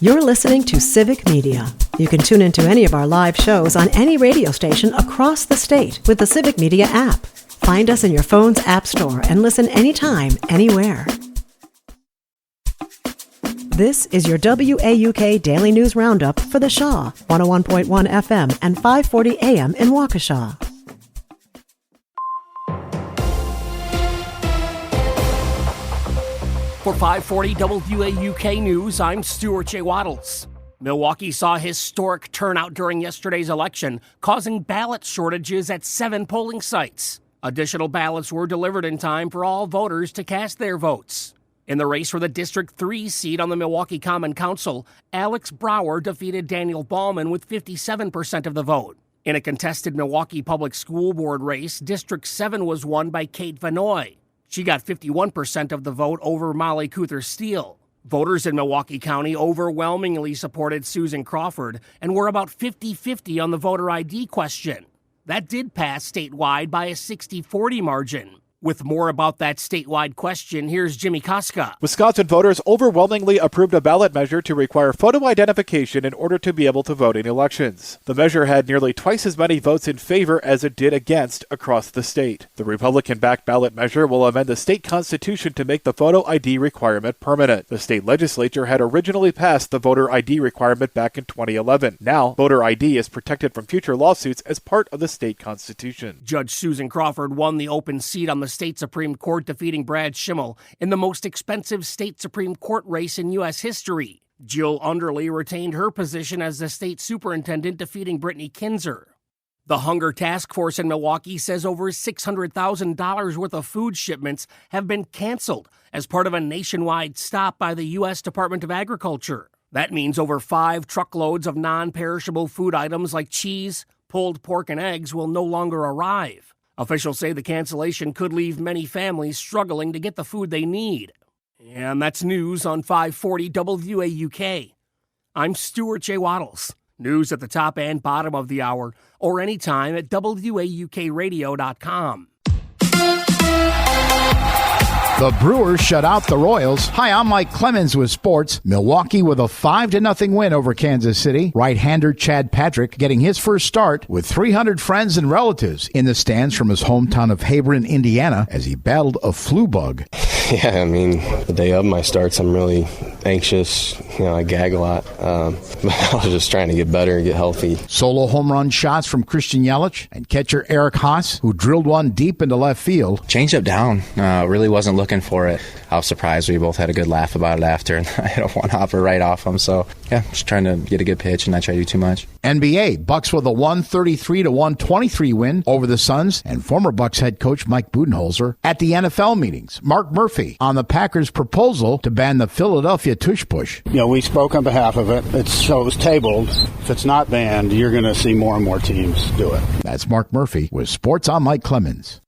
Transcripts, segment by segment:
You're listening to Civic Media. You can tune into any of our live shows on any radio station across the state with the Civic Media app. Find us in your phone's app store and listen anytime, anywhere. This is your WAUK Daily News Roundup for the Shaw, 101.1 FM and 540 AM in Waukesha. For 540 WAUK News, I'm Stuart J. Waddles. Milwaukee saw a historic turnout during yesterday's election, causing ballot shortages at 7 polling sites. Additional ballots were delivered in time for all voters to cast their votes. In the race for the District 3 seat on the Milwaukee Common Council, Alex Brower defeated Daniel Ballman with 57% of the vote. In a contested Milwaukee Public School Board race, District 7 was won by Kate Vanoy. She got 51% of the vote over Molly Cuther-Steele. Voters in Milwaukee County overwhelmingly supported Susan Crawford and were about 50-50 on the voter ID question. That did pass statewide by a 60-40 margin. With more about that statewide question, here's Jimmy Koska. Wisconsin voters overwhelmingly approved a ballot measure to require photo identification in order to be able to vote in elections. The measure had nearly twice as many votes in favor as it did against across the state. The Republican-backed ballot measure will amend the state constitution to make the photo ID requirement permanent. The state legislature had originally passed the voter ID requirement back in 2011. Now, voter ID is protected from future lawsuits as part of the state constitution. Judge Susan Crawford won the open seat on the state Supreme Court, defeating Brad Schimmel in the most expensive state Supreme Court race in U.S. history. Jill Underly retained her position as the state superintendent, defeating Brittany Kinzer. The Hunger Task Force in Milwaukee says over $600,000 worth of food shipments have been canceled as part of a nationwide stop by the U.S. Department of Agriculture. That means over 5 truckloads of non-perishable food items like cheese, pulled pork, and eggs will no longer arrive. Officials say the cancellation could leave many families struggling to get the food they need. And that's news on 540 WAUK. I'm Stuart J. Waddles. News at the top and bottom of the hour, or anytime at WAUKradio.com. The Brewers shut out the Royals. Hi, I'm Mike Clemens with sports. Milwaukee with a 5-0 win over Kansas City. Right-hander Chad Patrick getting his first start with 300 friends and relatives in the stands from his hometown of Hebron, Indiana, as he battled a flu bug. Yeah, I mean, the day of my starts, I'm really anxious. I gag a lot. But I was just trying to get better and get healthy. Solo home run shots from Christian Yelich and catcher Eric Haas, who drilled one deep into left field. Changed up down. Really wasn't looking for it. I was surprised. We both had a good laugh about it after, and I had a one-hopper right off him. So, yeah, just trying to get a good pitch and not try to do too much. NBA, Bucks with a 133-123 win over the Suns, and former Bucks head coach Mike Budenholzer at the NFL meetings. Mark Murphy on the Packers' proposal to ban the Philadelphia tush push. We spoke on behalf of it. It was tabled. If it's not banned, you're going to see more and more teams do it. That's Mark Murphy with Sports. I'm Mike Clemens.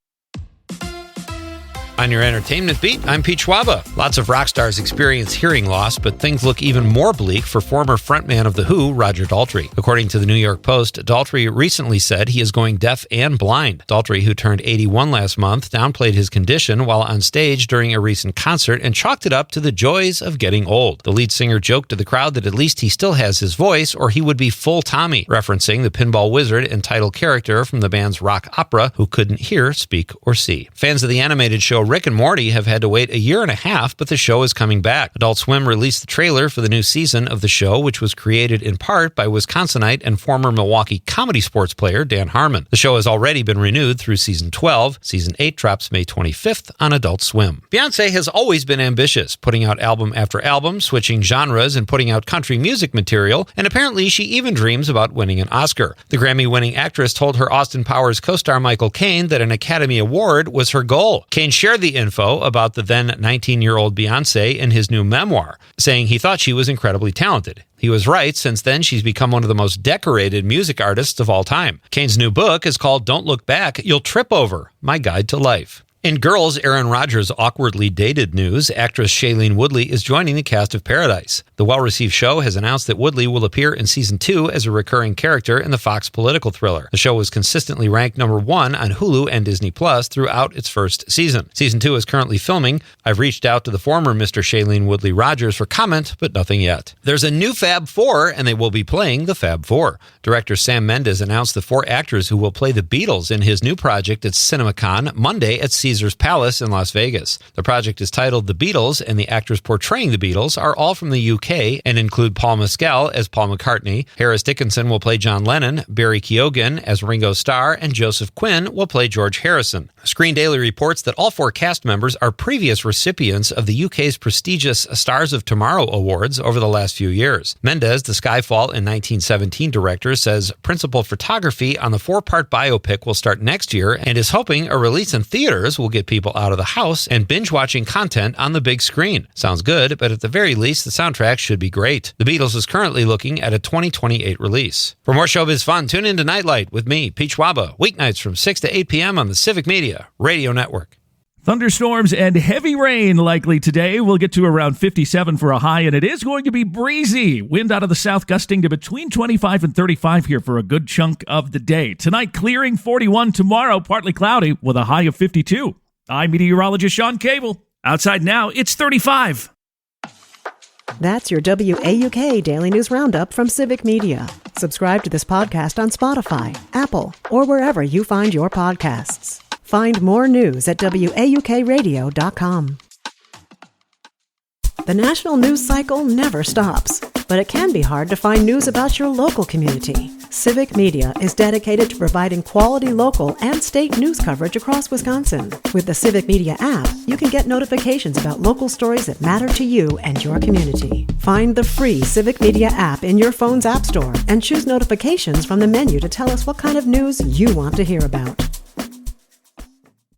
On your entertainment beat, I'm Pete Schwaba. Lots of rock stars experience hearing loss, but things look even more bleak for former frontman of The Who, Roger Daltrey. According to the New York Post, Daltrey recently said he is going deaf and blind. Daltrey, who turned 81 last month, downplayed his condition while on stage during a recent concert and chalked it up to the joys of getting old. The lead singer joked to the crowd that at least he still has his voice, or he would be full Tommy, referencing the pinball wizard and title character from the band's rock opera who couldn't hear, speak, or see. Fans of the animated show Rick and Morty have had to wait a year and a half, but the show is coming back. Adult Swim released the trailer for the new season of the show, which was created in part by Wisconsinite and former Milwaukee comedy sports player Dan Harmon. The show has already been renewed through season 12. Season 8 drops May 25th on Adult Swim. Beyoncé has always been ambitious, putting out album after album, switching genres, and putting out country music material, and apparently she even dreams about winning an Oscar. The Grammy-winning actress told her Austin Powers co-star Michael Caine that an Academy Award was her goal. Caine shared the info about the then 19-year-old Beyoncé in his new memoir, saying he thought she was incredibly talented. He was right. Since then, she's become one of the most decorated music artists of all time. Caine's new book is called Don't Look Back, You'll Trip Over, My Guide to Life. In Girls, Aaron Rodgers' awkwardly dated news, actress Shailene Woodley is joining the cast of Paradise. The well-received show has announced that Woodley will appear in Season 2 as a recurring character in the Fox political thriller. The show was consistently ranked number 1 on Hulu and Disney Plus throughout its first season. Season 2 is currently filming. I've reached out to the former Mr. Shailene Woodley Rodgers for comment, but nothing yet. There's a new Fab Four, and they will be playing the Fab Four. Director Sam Mendes announced the 4 actors who will play the Beatles in his new project at CinemaCon Monday at Caesars Palace in Las Vegas. The project is titled The Beatles, and the actors portraying the Beatles are all from the UK and include Paul Mescal as Paul McCartney, Harris Dickinson will play John Lennon, Barry Keoghan as Ringo Starr, and Joseph Quinn will play George Harrison. Screen Daily reports that all 4 cast members are previous recipients of the UK's prestigious Stars of Tomorrow Awards over the last few years. Mendes, the Skyfall in 1917 director, says principal photography on the 4-part biopic will start next year and is hoping a release in theaters will get people out of the house and binge-watching content on the big screen. Sounds good, but at the very least, the soundtrack should be great. The Beatles is currently looking at a 2028 release. For more showbiz fun, tune in to Nightlight with me, Pete Schwaba, weeknights from 6 to 8 p.m. on the Civic Media Radio Network. Thunderstorms and heavy rain likely today. We'll get to around 57 for a high, and it is going to be breezy. Wind out of the south gusting to between 25 and 35 here for a good chunk of the day. Tonight, clearing 41. Tomorrow, partly cloudy with a high of 52. I'm meteorologist Sean Cable. Outside now, it's 35. That's your WAUK Daily News Roundup from Civic Media. Subscribe to this podcast on Spotify, Apple, or wherever you find your podcasts. Find more news at WAUKradio.com. The national news cycle never stops, but it can be hard to find news about your local community. Civic Media is dedicated to providing quality local and state news coverage across Wisconsin. With the Civic Media app, you can get notifications about local stories that matter to you and your community. Find the free Civic Media app in your phone's app store and choose notifications from the menu to tell us what kind of news you want to hear about.